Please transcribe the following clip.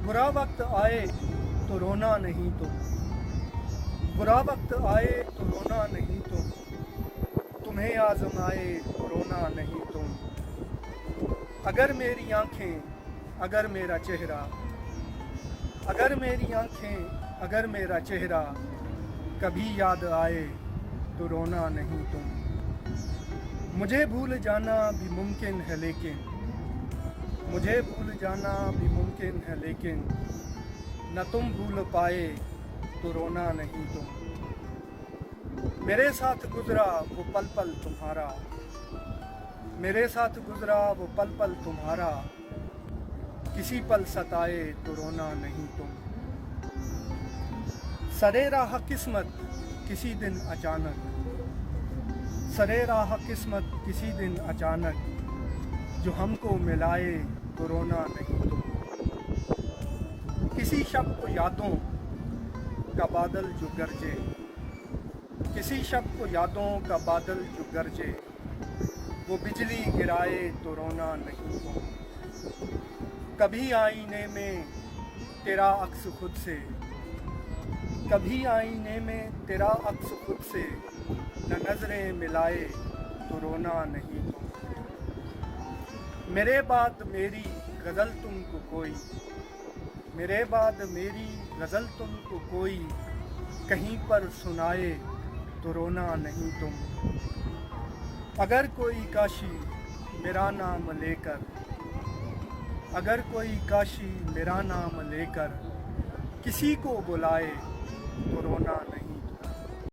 बुरा वक्त आए तो रोना नहीं तुम, बुरा वक्त आए तो रोना नहीं तुम, तुम्हें आजमाए तो रोना नहीं तुम। अगर मेरी आंखें, अगर मेरा चेहरा, अगर मेरी आंखें, अगर मेरा चेहरा कभी याद आए तो रोना नहीं तुम। मुझे भूल जाना भी मुमकिन है लेकिन, मुझे भूल जाना भी मुमकिन है लेकिन न तुम भूल पाए तो रोना नहीं तुम। मेरे साथ गुजरा वो पल पल तुम्हारा, मेरे साथ गुजरा वो पल पल तुम्हारा, किसी पल सताए तो रोना नहीं तुम। सरे राह किस्मत किसी दिन अचानक, सरे राह किस्मत किसी दिन अचानक, जो हमको मिलाए तो रोना नहीं तुम। किसी शब को यादों का बादल जो गरजे, किसी शब को यादों का बादल जो गरजे, वो बिजली गिराए तो रोना नहीं तुम। कभी आईने में तेरा अक्स खुद से, कभी आईने में तेरा अक्स खुद से न नजरें मिलाए तो रोना नहीं तुम। मेरे बाद मेरी गज़ल तुमको कोई, मेरे बाद मेरी गज़ल तुमको कोई कहीं पर सुनाए तो रोना नहीं तुम। अगर कोई काशी मेरा नाम लेकर, अगर कोई काशी मेरा नाम लेकर किसी को बुलाए तो रोना